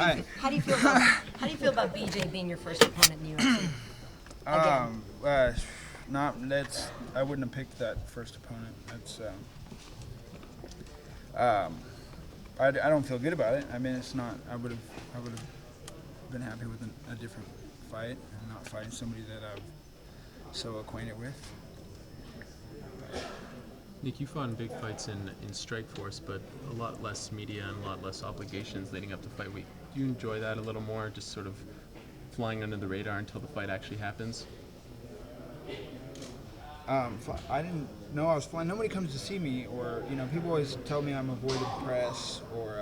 How do you feel about BJ being your first opponent in the UFC? I wouldn't have picked that first opponent. I don't feel good about it. I mean, it's not. I would have been happy with a different fight and not fighting somebody that I'm so acquainted with. Nick, you fought in big fights in Strikeforce, but a lot less media and a lot less obligations leading up to fight week. Do you enjoy that a little more, just sort of flying under the radar until the fight actually happens? I didn't know I was flying. Nobody comes to see me, or people always tell me I'm avoided press, or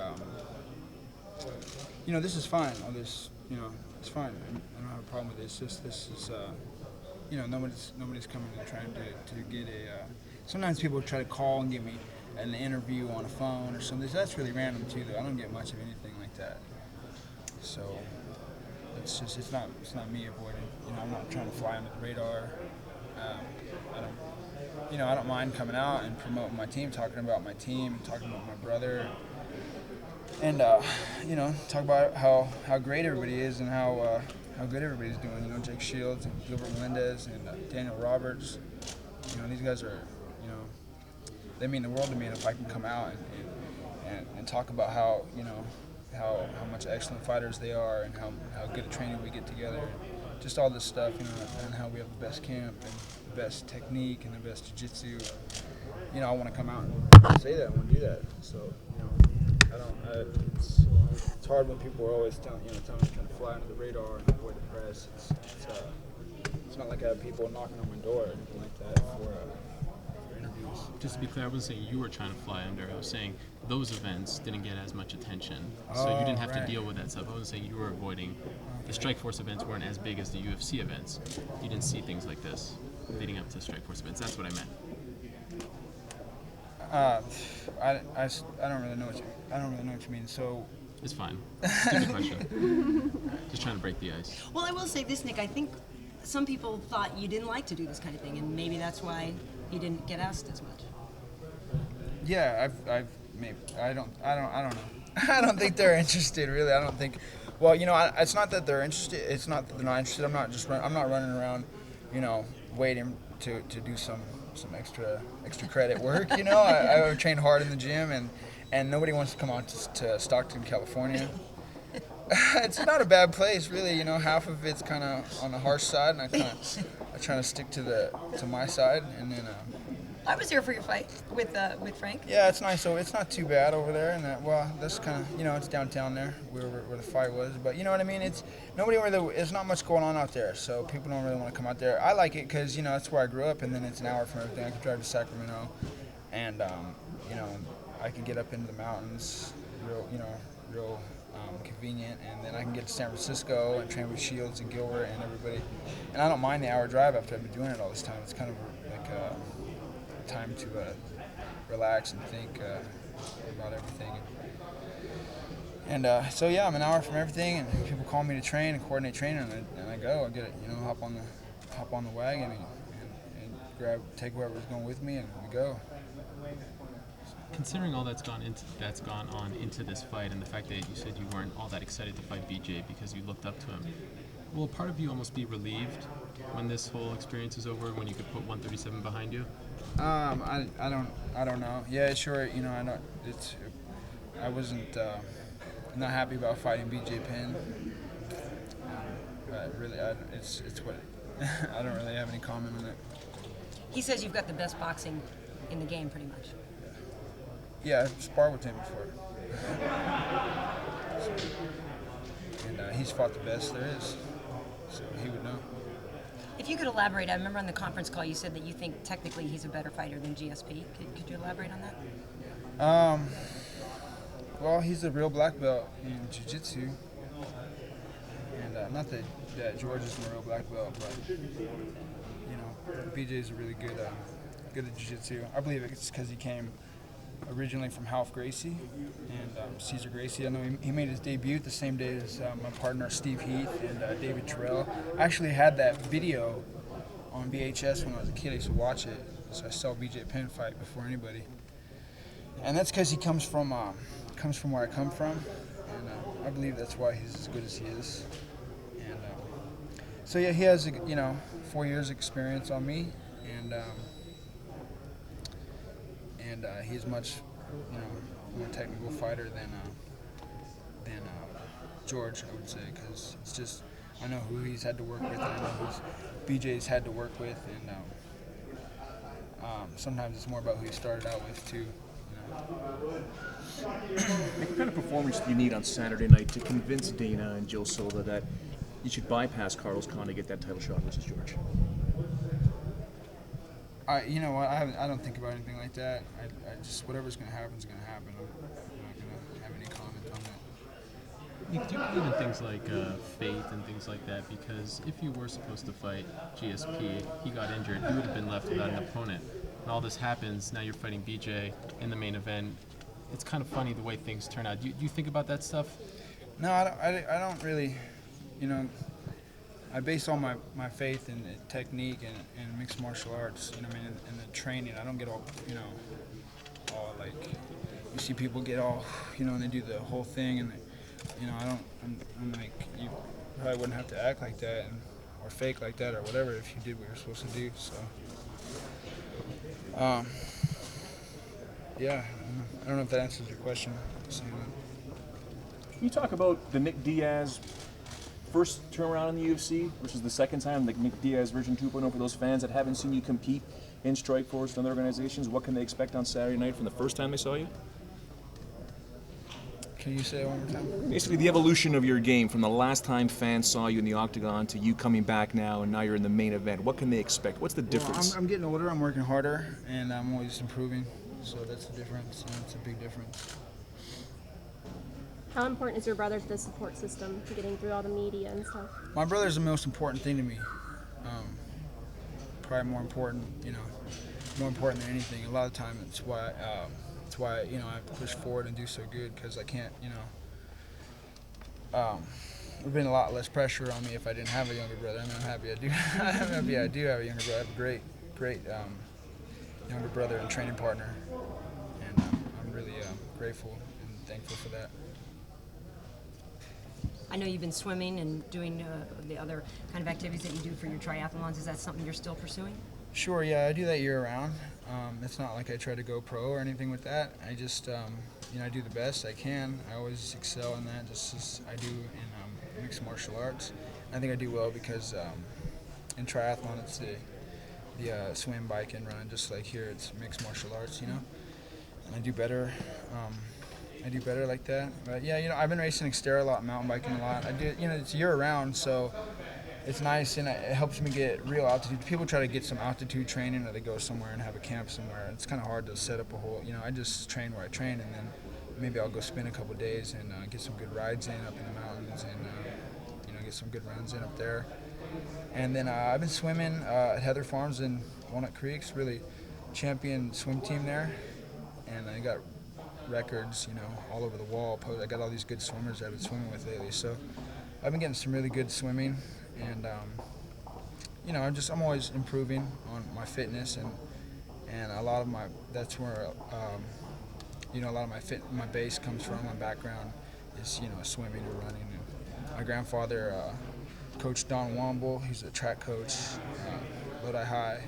this is fine. All this, it's fine. I don't have a problem with this. This is, nobody's coming and trying to get a. Sometimes people try to call and get me an interview on a phone or something. That's really random too, though. I don't get much of anything like that. So it's not me avoiding. I'm not trying to fly under the radar. I don't mind coming out and promoting my team, talking about my team, talking about my brother, and talk about how great everybody is and how good everybody's doing. Jake Shields and Gilbert Melendez and Daniel Roberts. These guys are, they mean the world to me. And if I can come out and talk about how much excellent fighters they are and how good a training we get together, and just all this stuff, and how we have the best camp and the best technique and the best jiu-jitsu. I want to come out and say that. I want to do that. So, it's hard when people are always telling me trying to fly under the radar and avoid the press. It's not like I have people knocking on my door or anything like that for interviews. Just to be clear, I wasn't saying you were trying to fly under. I was saying those events didn't get as much attention, so you didn't have to deal with that stuff. I wasn't saying you were avoiding. The Strikeforce events weren't as big as the UFC events. You didn't see things like this leading up to Strikeforce events. That's what I meant. I don't really know what you mean. So it's fine. Stupid question. Just trying to break the ice. Well, I will say this, Nick. I think some people thought you didn't like to do this kind of thing, and maybe that's why you didn't get asked as much. Yeah, I don't know. I don't think they're interested, really. I don't think. Well, it's not that they're interested. It's not that they're not interested. I'm not running around, waiting to do some extra credit work. I train hard in the gym, and nobody wants to come out to Stockton, California. It's not a bad place, really. Half of it's kind of on the harsh side, and I try to stick to my side, and then. I was here for your fight with Frank. Yeah, it's nice. So it's not too bad over there, and that's kind of it's downtown there where the fight was. But you know what I mean? It's there's not much going on out there, so people don't really want to come out there. I like it because that's where I grew up, and then it's an hour from everything. I can drive to Sacramento, and I can get up into the mountains, real convenient, and then I can get to San Francisco and train with Shields and Gilbert and everybody. And I don't mind the hour drive after I've been doing it all this time. It's kind of like time to relax and think about everything. And so yeah, I'm an hour from everything, and people call me to train and coordinate training, and I go. I get it, hop on the wagon and take whoever's going with me, and we go. Considering all that's gone on into this fight, and the fact that you said you weren't all that excited to fight BJ because you looked up to him, will part of you almost be relieved when this whole experience is over, when you could put 137 behind you? I don't know. Yeah, sure. I wasn't not happy about fighting BJ Penn. But really, it's what I don't really have any comment on it. He says you've got the best boxing in the game, pretty much. Yeah, I've sparred with him before. And he's fought the best there is, so he would know. If you could elaborate, I remember on the conference call you said that you think technically he's a better fighter than GSP. Could you elaborate on that? Well, he's a real black belt in jiu-jitsu. And not that George isn't a real black belt, but, BJ's a really good at jiu-jitsu. I believe it's because he came originally from Half Gracie and Cesar Gracie. I know he made his debut the same day as my partner Steve Heath and David Terrell. I actually had that video on VHS when I was a kid. I used to watch it, so I saw BJ Penn fight before anybody. And that's because he comes from where I come from, and I believe that's why he's as good as he is. And so yeah, he has 4 years experience on me, and he's much more technical fighter than George, I would say, because it's just I know who he's had to work with, and I know who BJ's had to work with, and sometimes it's more about who he started out with too. What kind of performance do you need on Saturday night to convince Dana and Joe Silva that you should bypass Carlos Khan to get that title shot versus George? You know what? I don't think about anything like that. I just whatever's gonna happen is gonna happen. I'm not gonna have any comment on that. Do you believe in things like fate and things like that? Because if you were supposed to fight GSP, he got injured, you would have been left without an opponent. And all this happens, now you're fighting BJ in the main event. It's kind of funny the way things turn out. Do you think about that stuff? No, I don't really, I base all my faith in technique and mixed martial arts, and the training. I don't get all, all like, you see people get all, and they do the whole thing, and, I'm like, you probably wouldn't have to act like that or fake like that or whatever if you did what you're supposed to do, so. Yeah, I don't know if that answers your question. Can you talk about the Nick Diaz first turnaround in the UFC versus the second time, the Nick Diaz version 2.0 for those fans that haven't seen you compete in Strikeforce and other organizations? What can they expect on Saturday night from the first time they saw you? Can you say it one more time? Basically, the evolution of your game from the last time fans saw you in the octagon to you coming back now, and now you're in the main event. What can they expect? What's the difference? Well, I'm getting older, I'm working harder, and I'm always improving. So that's the difference, and it's a big difference. How important is your brother to the support system, to getting through all the media and stuff? My brother's the most important thing to me. Probably more important, more important than anything. A lot of time, it's why I push forward and do so good, because I can't, there'd been a lot less pressure on me if I didn't have a younger brother. I'm happy I do. I'm happy I do have a younger brother. I have a great younger brother and training partner, and I'm really grateful and thankful for that. I know you've been swimming and doing the other kind of activities that you do for your triathlons. Is that something you're still pursuing? Sure, yeah, I do that year round. It's not like I try to go pro or anything with that. I just, I do the best I can. I always excel in that, just as I do in mixed martial arts. I think I do well because in triathlon it's the swim, bike, and run. Just like here, it's mixed martial arts, And I do better. I do better like that. But yeah, I've been racing Xterra a lot, mountain biking a lot. I do, it's year round, so it's nice and it helps me get real altitude. People try to get some altitude training, or they go somewhere and have a camp somewhere. It's kind of hard to set up a whole. I just train where I train, and then maybe I'll go spend a couple days and get some good rides in up in the mountains, and get some good runs in up there. And then I've been swimming at Heather Farms in Walnut Creek. It's really champion swim team there, and I got records, all over the wall. I got all these good swimmers I've been swimming with lately. So I've been getting some really good swimming, and I'm always improving on my fitness, and a lot of that's where a lot of my base comes from. My background is swimming and running. And my grandfather, Coach Don Womble, he's a track coach, Lodi High.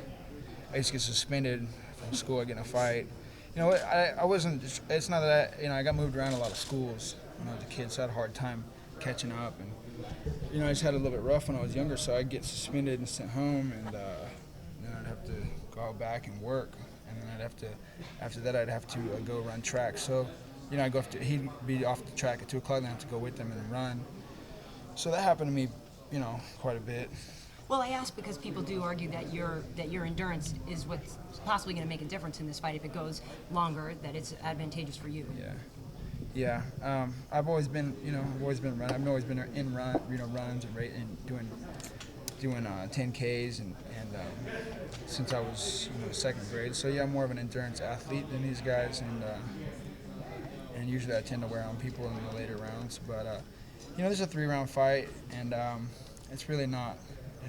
I used to get suspended from school. I get in a fight. I wasn't. It's not that I got moved around a lot of schools when I was a kid, so I had a hard time catching up. And I just had a little bit rough when I was younger, so I'd get suspended and sent home, and then I'd have to go back and work, and then after that I'd have to go run track. So I'd go he'd be off the track at 2 o'clock, and I'd have to go with him and run. So that happened to me, quite a bit. Well, I ask because people do argue that your endurance is what's possibly going to make a difference in this fight if it goes longer. That it's advantageous for you. Yeah. I've always been, running. I've always been in runs and doing 10Ks and since I was second grade. So yeah, I'm more of an endurance athlete than these guys, and usually I tend to wear on people in the later rounds. But this is a 3-round fight, and it's really not a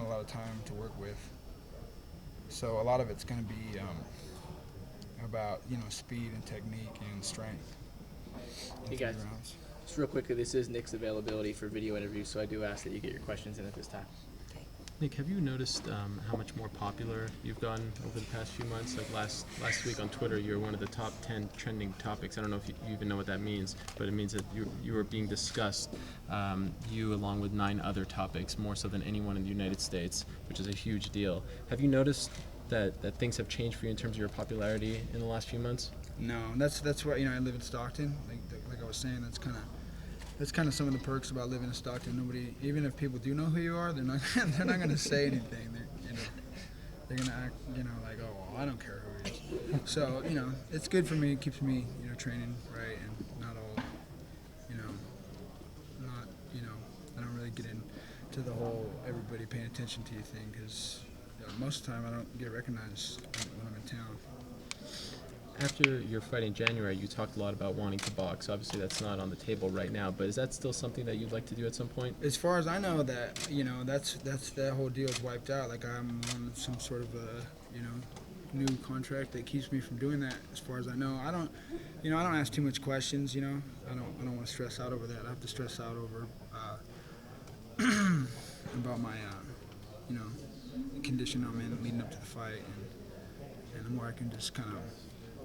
lot of time to work with. So a lot of it's going to be about speed and technique and strength. Hey 3 guys, rounds. just real quickly, this is Nick's availability for video interviews, so I do ask that you get your questions in at this time. Nick, have you noticed how much more popular you've gotten over the past few months? Like last week on Twitter, you were one of the top 10 trending topics. I don't know if you even know what that means, but it means that you were being discussed, you along with 9 other topics, more so than anyone in the United States, which is a huge deal. Have you noticed that things have changed for you in terms of your popularity in the last few months? No, that's why, I live in Stockton. Like I was saying, that's kind of some of the perks about living in Stockton. Nobody, even if people do know who you are, they're not they're not going to say anything. They're going to act, like, oh, well, I don't care who he is. So, it's good for me. It keeps me, training right and not all, not, I don't really get into the whole everybody paying attention to you thing because most of the time I don't get recognized when I'm in town. After your fight in January, you talked a lot about wanting to box. Obviously, that's not on the table right now, but is that still something that you'd like to do at some point? As far as I know, that that whole deal is wiped out. Like I'm on some sort of a new contract that keeps me from doing that. As far as I know, I don't ask too much questions. I don't want to stress out over that. I have to stress out over about my the condition I'm in leading up to the fight, and the more I can just kind of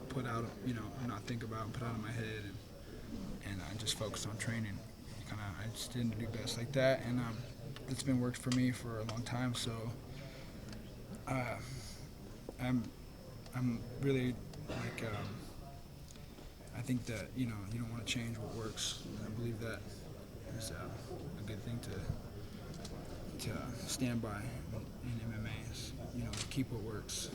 put out, not think about and put out of my head, and I just focus on training. I just didn't do best like that, and it's been worked for me for a long time. So I'm really like I think that you don't want to change what works. And I believe that is a good thing to stand by in MMA. Is keep what works.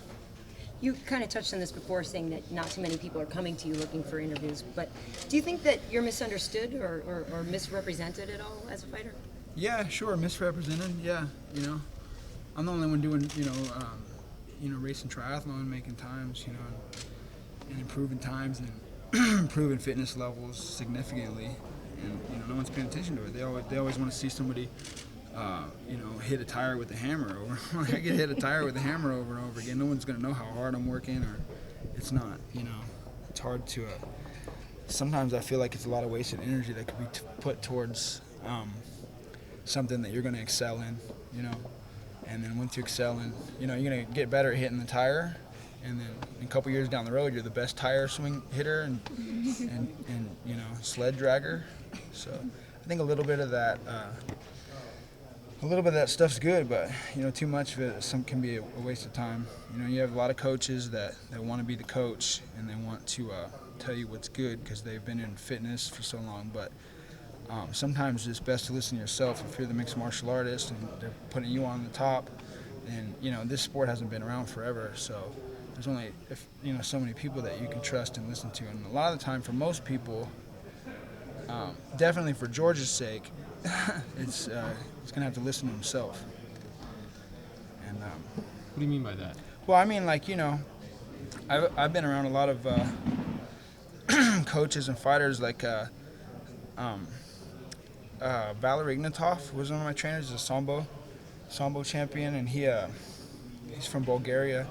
You kind of touched on this before, saying that not too many people are coming to you looking for interviews. But do you think that you're misunderstood or misrepresented at all as a fighter? Yeah, sure, misrepresented. Yeah, I'm the only one doing racing triathlon, making times, and improving times and improving fitness levels significantly. And no one's paying attention to it. They always want to see somebody. Hit a tire with a hammer over. I get hit a tire with a hammer over and over again. No one's gonna know how hard I'm working, or it's not. It's hard to. Sometimes I feel like it's a lot of wasted energy that could be put towards something that you're gonna excel in. And then once you excel in, you're gonna get better at hitting the tire, and then a couple years down the road, you're the best tire swing hitter and sled dragger. So I think a little bit of that. A little bit of that stuff's good, but too much of it can be a waste of time. You have a lot of coaches that want to be the coach and they want to tell you what's good because they've been in fitness for so long. But sometimes it's best to listen to yourself. If you're the mixed martial artist and they're putting you on the top, and this sport hasn't been around forever, so there's only so many people that you can trust and listen to. And a lot of the time, for most people, definitely for George's sake. He's gonna have to listen to himself. And What do you mean by that? well, I mean, like I've been around a lot of coaches and fighters. Like Valery Ignatov was one of my trainers. He's a sambo champion, and he's from Bulgaria,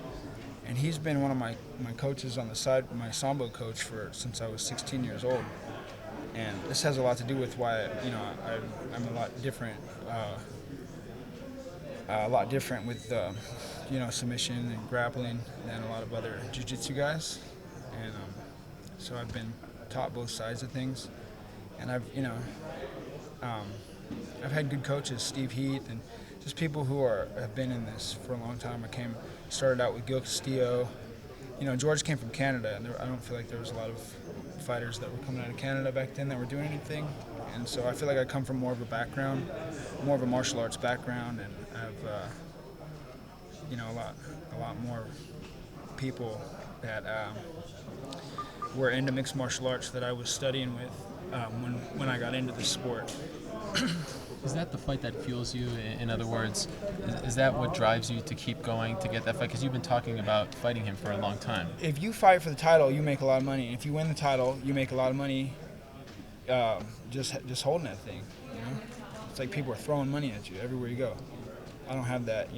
and he's been one of my coaches on the side, my sambo coach since I was 16 years old. And this has a lot to do with why I'm a lot different with submission and grappling than a lot of other jiu-jitsu guys. And so I've been taught both sides of things, and I've had good coaches, Steve Heath, and just people who have been in this for a long time. Started out with Gil Castillo. George came from Canada, and I don't feel like there was a lot of fighters that were coming out of Canada back then that were doing anything, and so I feel like I come from more of a martial arts background, and I have a lot more people that were into mixed martial arts that I was studying with when I got into the sport. Is that the fight that fuels you? In other words, is that what drives you to keep going to get that fight? Because you've been talking about fighting him for a long time. If you fight for the title, you make a lot of money. If you win the title, you make a lot of money just holding that thing. It's like people are throwing money at you everywhere you go. I don't have that.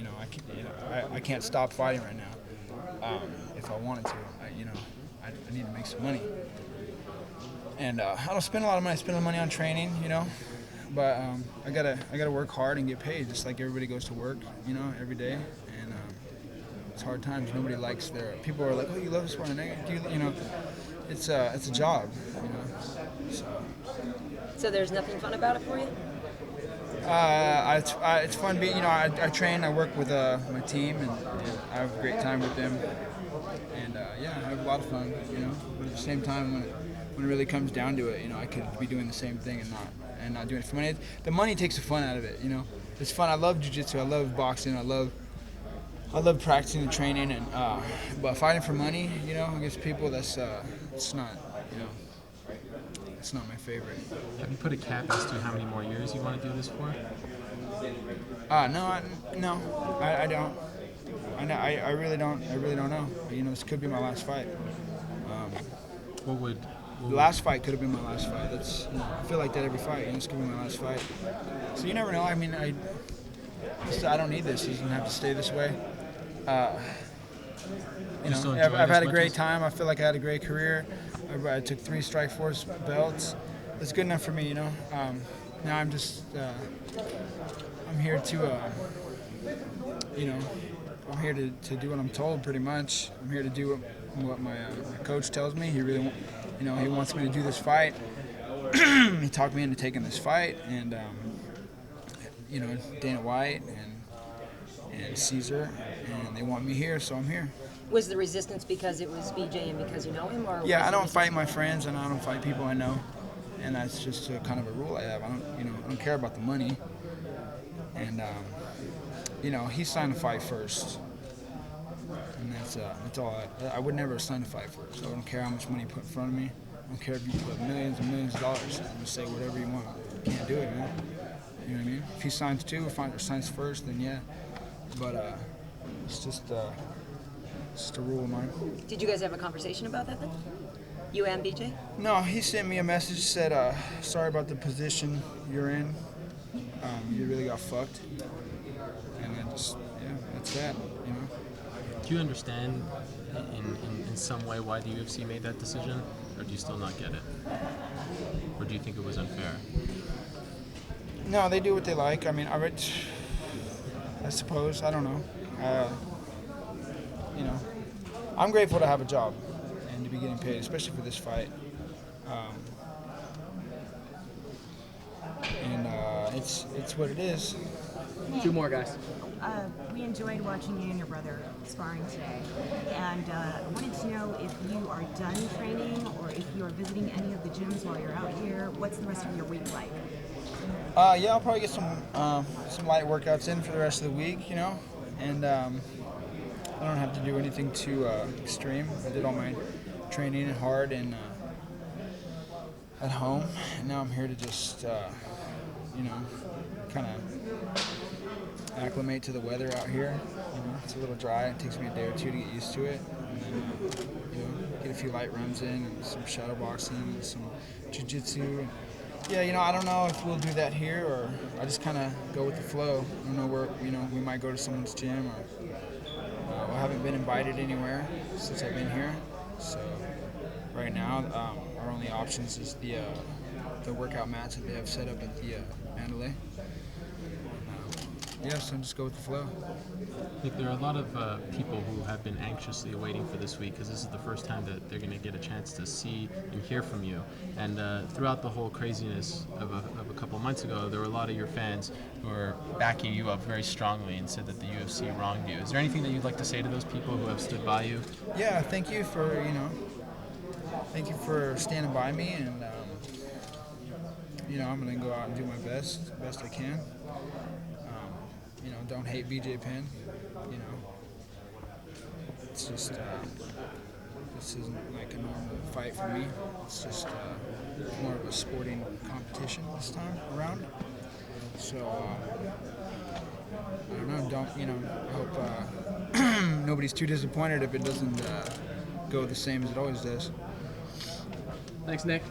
I can't stop fighting right now. If I wanted to, I need to make some money. And I don't spend a lot of money. I spend a lot of money on training, you know. But I gotta work hard and get paid, just like everybody goes to work, you know, every day. And it's hard times. Nobody likes their. People are like, oh, you love sport, and you know, it's a job, you know. So there's nothing fun about it for you? It's fun being, you know, I train, I work with my team, and I have a great time with them. And yeah, I have a lot of fun, you know. But at the same time, when it really comes down to it, you know, I could be doing the same thing and not doing it for money. The money takes the fun out of it, you know. It's fun. I love jiu-jitsu. I love boxing. I love practicing and training. And but fighting for money, you know, against people, that's it's not, you know, it's not my favorite. Have you put a cap as to how many more years you want to do this for? No, I don't. I really don't. I really don't know. You know, this could be my last fight. The last fight could have been my last fight. That's, you know, I feel like that every fight. You know, this could be my last fight. So you never know. I mean, I don't need this. It doesn't have to stay this way. You know, I've had a great time. I feel like I had a great career. I took 3 Strikeforce belts. It's good enough for me, you know. Now I'm just, I'm here to, you know, I'm here to do what I'm told, pretty much. I'm here to do what my coach tells me. He really, you know, he wants me to do this fight. He talked me into taking this fight, and you know, Dana White and Caesar, and they want me here, so I'm here. Was the resistance because it was BJ and because you know him, or? Yeah, I don't fight my friends, and I don't fight people I know, and that's just kind of a rule I have. I don't care about the money, and you know, he signed a fight first, and that's all. I would never sign a fight first. I don't care how much money you put in front of me. I don't care if you put millions and millions of dollars. I'm gonna say whatever you want. You can't do it, man. You know what I mean? If he signs 2 or signs first, then yeah. But it's just a rule of mine. Did you guys have a conversation about that then? You and BJ? No, he sent me a message, said, sorry about the position you're in. You really got fucked. And then just, yeah, that's that, you know. Do you understand in some way why the UFC made that decision, or do you still not get it? Or do you think it was unfair? No, they do what they like. I mean, I suppose, I don't know. You know, I'm grateful to have a job and to be getting paid, especially for this fight. And it's what it is. 2 more, guys. We enjoyed watching you and your brother sparring today, and I wanted to know if you are done training or if you are visiting any of the gyms while you're out here. What's the rest of your week like? Yeah, I'll probably get some light workouts in for the rest of the week, you know, and I don't have to do anything too extreme. I did all my training hard and at home, and now I'm here to just, you know, kind of acclimate to the weather out here. You know, it's a little dry. It takes me a day or 2 to get used to it, and then you know, get a few light runs in and some shadow boxing and some jiu-jitsu. Yeah, you know, I don't know if we'll do that here or I just kind of go with the flow. I don't know where, you know, we might go to someone's gym or I haven't been invited anywhere since I've been here. So right now, our only options is the workout mats that they have set up at the Mandalay. Yeah, so just go with the flow. Look, there are a lot of people who have been anxiously waiting for this week because this is the first time that they're going to get a chance to see and hear from you. And throughout the whole craziness of a couple months ago, there were a lot of your fans who were backing you up very strongly and said that the UFC wronged you. Is there anything that you'd like to say to those people who have stood by you? Yeah, thank you for, you know, thank you for standing by me, and you know, I'm going to go out and do my best I can. You know, don't hate BJ Penn. You know, it's just this isn't like a normal fight for me. It's just more of a sporting competition this time around. So I don't know. I hope nobody's too disappointed if it doesn't go the same as it always does. Thanks, Nick.